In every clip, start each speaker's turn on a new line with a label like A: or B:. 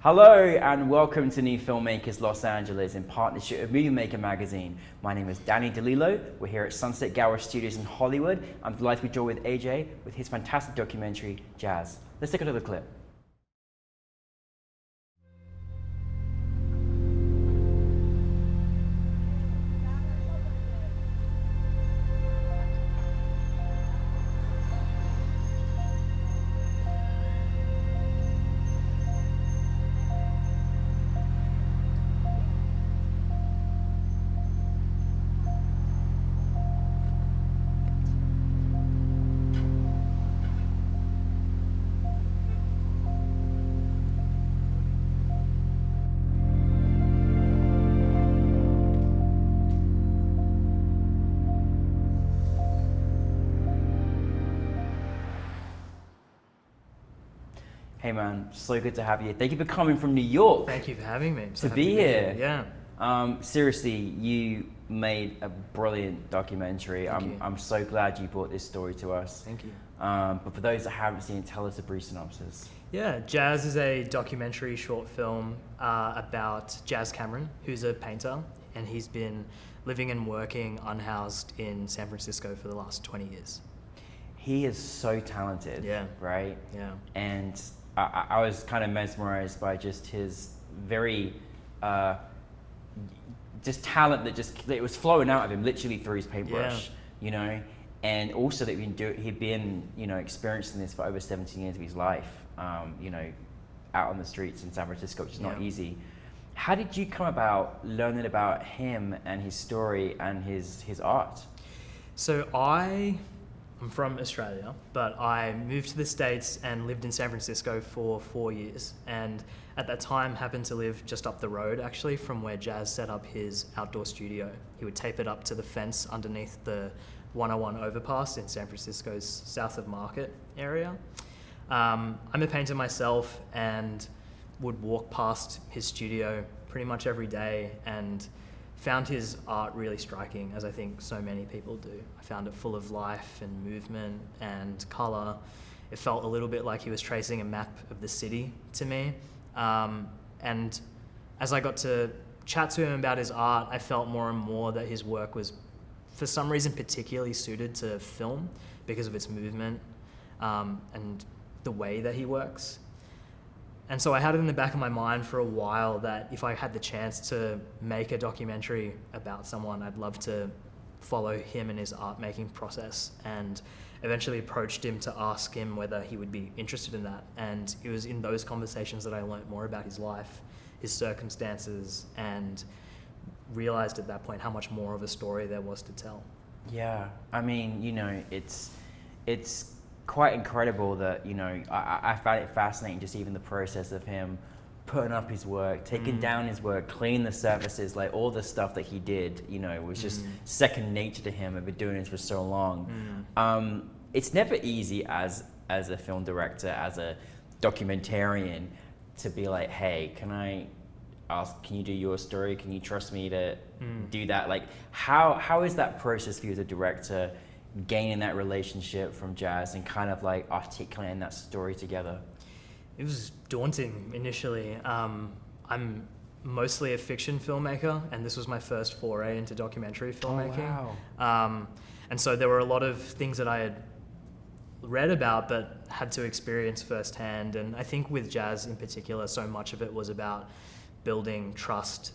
A: Hello and welcome to New Filmmakers Los Angeles in partnership with Movie Maker magazine. My name is Danny DeLillo. We're here at Sunset Gower Studios in Hollywood. I'm delighted to be joined with Ajai with his fantastic documentary, Jazz. Let's take a look at the clip. Hey man, so good to have you. Thank you for coming from New York.
B: Thank you for having me.
A: To be here.
B: Yeah.
A: Seriously, you made a brilliant documentary. I'm so glad you brought this story to us.
B: Thank you.
A: But for those that haven't seen it, tell us a brief synopsis.
B: Yeah, Jazz is a documentary short film about Jazz Cameron, who's a painter, and he's been living and working unhoused in San Francisco for the last 20 years.
A: He is so talented, right?
B: Yeah.
A: And I was kind of mesmerized by just his very, just talent that was flowing out of him literally through his paintbrush, you know? And also that he'd been, you know, experiencing this for over 17 years of his life, you know, out on the streets in San Francisco, which is not easy. How did you come about learning about him and his story and his art?
B: So I'm from Australia, but I moved to the States and lived in San Francisco for 4 years. And at that time happened to live just up the road actually from where Jazz set up his outdoor studio. He would tape it up to the fence underneath the 101 overpass in San Francisco's South of Market area. I'm a painter myself and would walk past his studio pretty much every day and found his art really striking, as I think so many people do. I found it full of life and movement and color. It felt a little bit like he was tracing a map of the city to me. And as I got to chat to him about his art, I felt more and more that his work was, for some reason, particularly suited to film because of its movement and the way that he works. And so I had it in the back of my mind for a while that if I had the chance to make a documentary about someone, I'd love to follow him in his art making process, and eventually approached him to ask him whether he would be interested in that. And it was in those conversations that I learned more about his life, his circumstances, and realized at that point how much more of a story there was to tell.
A: Yeah, I mean, you know, it's quite incredible that, you know, I found it fascinating just even the process of him putting up his work, taking down his work, cleaning the surfaces, like all the stuff that he did, you know, was just second nature to him. I've been doing this for so long. It's never easy as a film director, as a documentarian, to be like, hey, can you do your story? Can you trust me to do that? Like, how is that process for you as a director, gaining that relationship from Jazz and kind of like articulating that story together?
B: It was daunting initially. I'm mostly a fiction filmmaker, and this was my first foray into documentary filmmaking.
A: Oh, wow.
B: And so there were a lot of things that I had read about but had to experience firsthand. And I think with Jazz in particular, so much of it was about building trust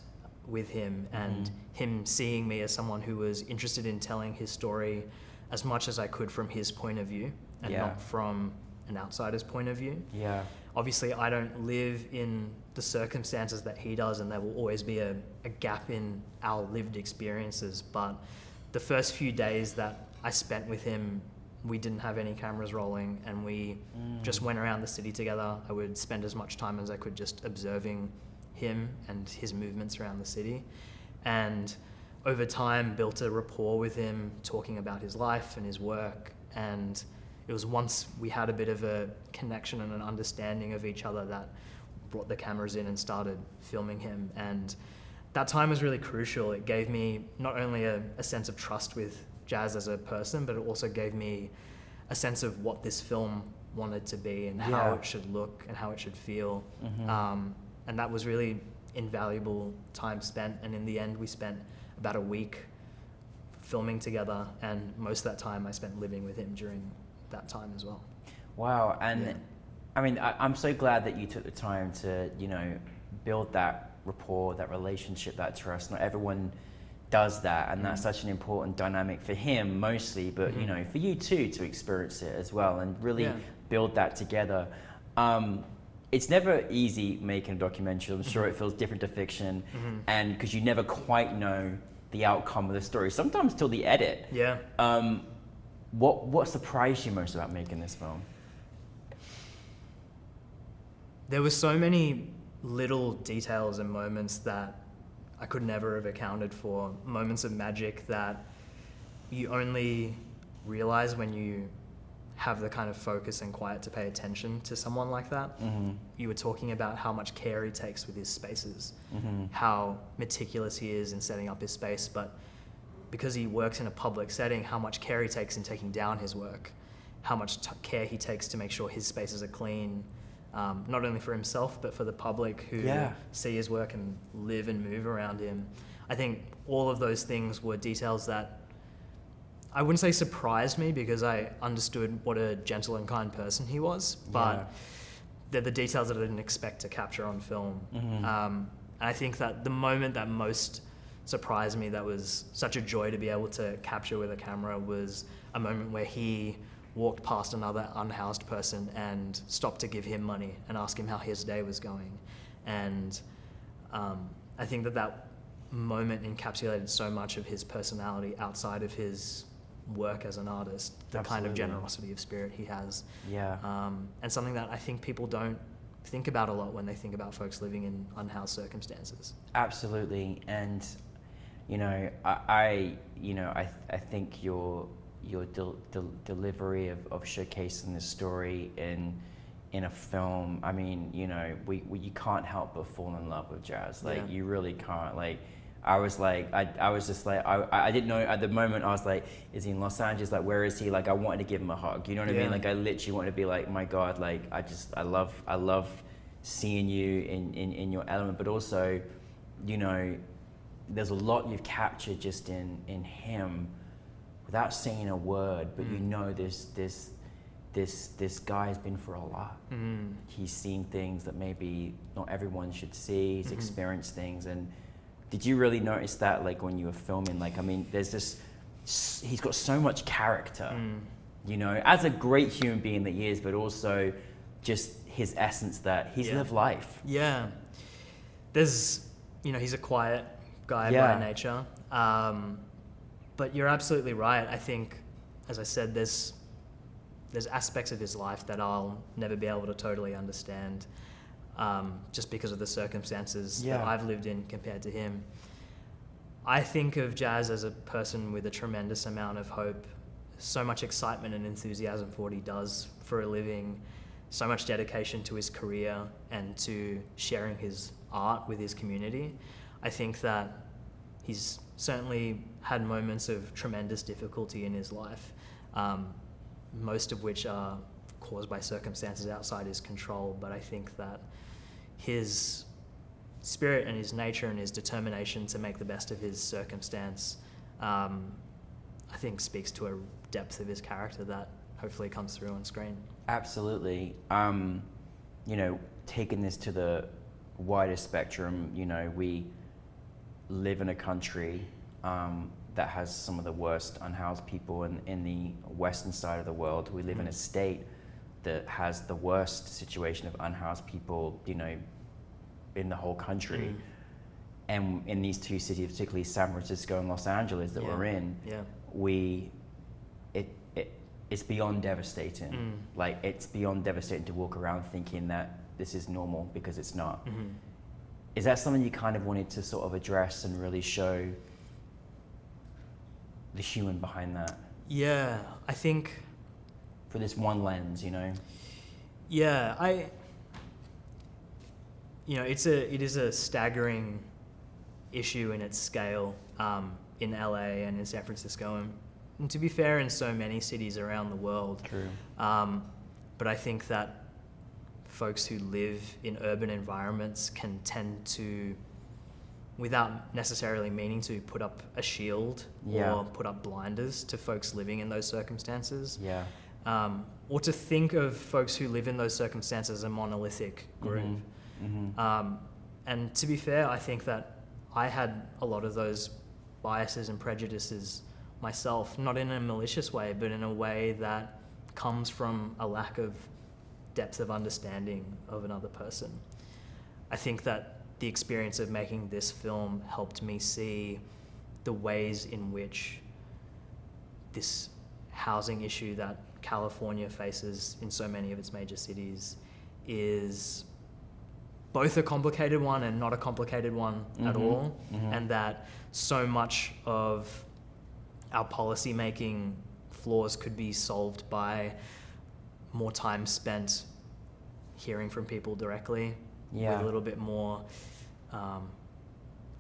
B: with him and him seeing me as someone who was interested in telling his story as much as I could from his point of view and not from an outsider's point of view.
A: Yeah.
B: Obviously, I don't live in the circumstances that he does, and there will always be a gap in our lived experiences. But the first few days that I spent with him, we didn't have any cameras rolling, and we just went around the city together. I would spend as much time as I could just observing him and his movements around the city. And over time built a rapport with him, talking about his life and his work. And it was once we had a bit of a connection and an understanding of each other that brought the cameras in and started filming him. And that time was really crucial. It gave me not only a sense of trust with Jazz as a person, but it also gave me a sense of what this film wanted to be and how it should look and how it should feel. And that was really invaluable time spent. And in the end, we spent about a week filming together, and most of that time I spent living with him during that time as well.
A: Wow. And I mean, I'm so glad that you took the time to, you know, build that rapport, that relationship, that trust. Not everyone does that, and that's such an important dynamic for him mostly, but you know, for you too, to experience it as well and really build that together. It's never easy making a documentary. I'm sure it feels different to fiction, and because you never quite know the outcome of the story, sometimes till the edit.
B: Yeah.
A: What surprised you most about making this film?
B: There were so many little details and moments that I could never have accounted for, moments of magic that you only realize when you have the kind of focus and quiet to pay attention to someone like that. You were talking about how much care he takes with his spaces, how meticulous he is in setting up his space, but because he works in a public setting, how much care he takes in taking down his work, how much care he takes to make sure his spaces are clean, not only for himself, but for the public who see his work and live and move around him. I think all of those things were details that I wouldn't say surprised me, because I understood what a gentle and kind person he was, but they're the details that I didn't expect to capture on film. And I think that the moment that most surprised me, that was such a joy to be able to capture with a camera, was a moment where he walked past another unhoused person and stopped to give him money and ask him how his day was going. And I think that moment encapsulated so much of his personality outside of his work as an artist, the kind of generosity of spirit he has. And something that I think people don't think about a lot when they think about folks living in unhoused circumstances.
A: Absolutely. And you know, I think your delivery of showcasing the story in a film, I mean, you know, you can't help but fall in love with Jazz. Like, you really can't. Like, I was just like, I didn't know at the moment. I was like, is he in Los Angeles? Like, where is he? Like, I wanted to give him a hug. You know what I mean? Like, I literally wanted to be like, my God, like, I love seeing you in your element, but also, you know, there's a lot you've captured just in him without saying a word, but you know, this guy's been through a lot. He's seen things that maybe not everyone should see. He's experienced things. And did you really notice that, like, when you were filming? Like, I mean, there's this, he's got so much character, you know, as a great human being that he is, but also just his essence that he's lived life.
B: Yeah. There's, you know, he's a quiet guy by nature. But you're absolutely right. I think, as I said, there's aspects of his life that I'll never be able to totally understand, just because of the circumstances that I've lived in compared to him. I think of Jazz as a person with a tremendous amount of hope, so much excitement and enthusiasm for what he does for a living, so much dedication to his career and to sharing his art with his community. I think that he's certainly had moments of tremendous difficulty in his life, most of which are caused by circumstances outside his control. But I think that his spirit and his nature and his determination to make the best of his circumstance, I think speaks to a depth of his character that hopefully comes through on screen. Absolutely.
A: You know, taking this to the wider spectrum, you know, we live in a country that has some of the worst unhoused people in the western side of the world. We live in a state that has the worst situation of unhoused people, you know, in the whole country. And in these two cities, particularly San Francisco and Los Angeles that we're in, it's beyond devastating. Like, it's beyond devastating to walk around thinking that this is normal, because it's not. Is that something you kind of wanted to sort of address and really show the human behind that?
B: Yeah, I think...
A: For this one lens, you know?
B: Yeah, you know, it is a staggering issue in its scale, in LA and in San Francisco, and to be fair, in so many cities around the world.
A: True.
B: But I think that folks who live in urban environments can tend to, without necessarily meaning to, put up a shield or put up blinders to folks living in those circumstances.
A: Yeah.
B: Or to think of folks who live in those circumstances as a monolithic group. And to be fair, I think that I had a lot of those biases and prejudices myself, not in a malicious way, but in a way that comes from a lack of depth of understanding of another person. I think that the experience of making this film helped me see the ways in which this housing issue that California faces in so many of its major cities is both a complicated one and not a complicated one at all, and that so much of our policy making flaws could be solved by more time spent hearing from people directly, with a little bit more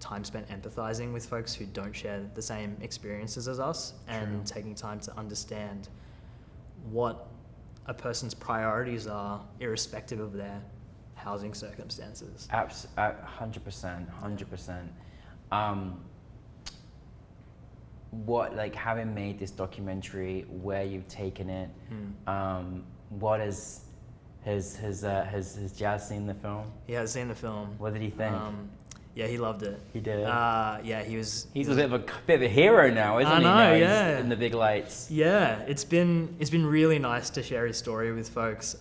B: time spent empathizing with folks who don't share the same experiences as us, and taking time to understand what a person's priorities are irrespective of their housing circumstances.
A: 100%. What, like, having made this documentary, where you've taken it, what has Jazz seen the film?
B: He has seen the film.
A: What did he think?
B: Yeah, he loved it.
A: He did.
B: Yeah, he's
A: a bit of a hero now, isn't he?
B: I know,
A: He's in the big lights.
B: Yeah, it's been really nice to share his story with folks.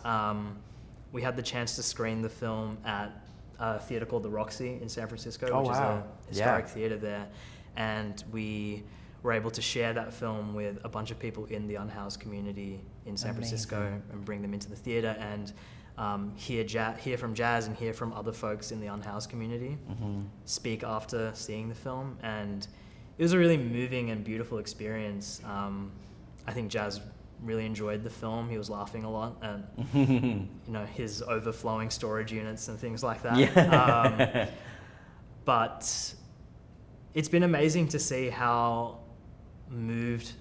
B: We had the chance to screen the film at a theater called the Roxy in San Francisco, which is a historic theater there, and we were able to share that film with a bunch of people in the unhoused community in San Francisco and bring them into the theater and hear from Jazz and hear from other folks in the unhoused community speak after seeing the film. And it was a really moving and beautiful experience. I think Jazz really enjoyed the film. He was laughing a lot at his overflowing storage units and things like that. But it's been amazing to see how moved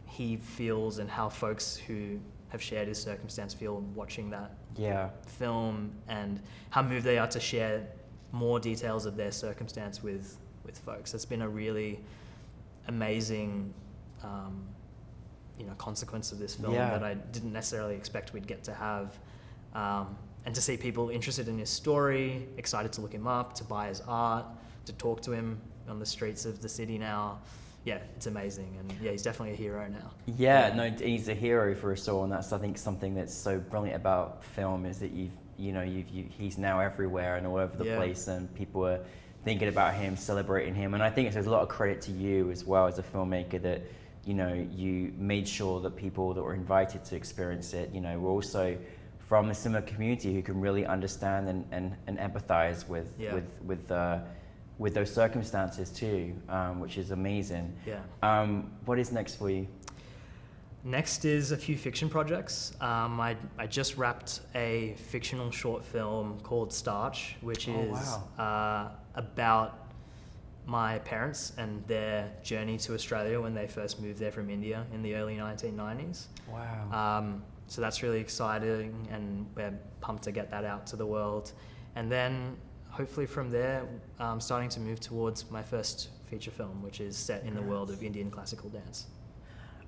B: he feels and how folks who have shared his circumstance feel watching that film, and how moved they are to share more details of their circumstance with folks. It's been a really amazing consequence of this film that I didn't necessarily expect we'd get to have. And to see people interested in his story, excited to look him up, to buy his art, to talk to him on the streets of the city now. Yeah, it's amazing, and he's definitely a hero now. No,
A: he's a hero for us all, and that's, I think, something that's so brilliant about film, is that he's now everywhere and all over the place, and people are thinking about him, celebrating him, and I think there's a lot of credit to you as well as a filmmaker that you made sure that people that were invited to experience it, were also from a similar community who can really understand and empathize with those circumstances too, which is amazing. What is next for you?
B: Next is a few fiction projects. I just wrapped a fictional short film called Starch, which is about my parents and their journey to Australia when they first moved there from India in the early 1990s. So that's really exciting, and we're pumped to get that out to the world. And then hopefully from there, I'm starting to move towards my first feature film, which is set in the world of Indian classical dance.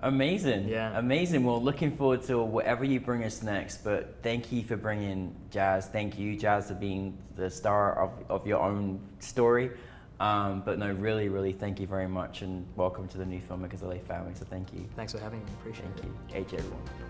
A: Amazing. Amazing. Well, looking forward to whatever you bring us next, but thank you for bringing Jazz. Thank you, Jazz, for being the star of your own story. But no, really, really thank you very much, and welcome to the New Filmmakers LA family, so thank you.
B: Thanks for having me, appreciate it.
A: Thank you. Ajai, everyone.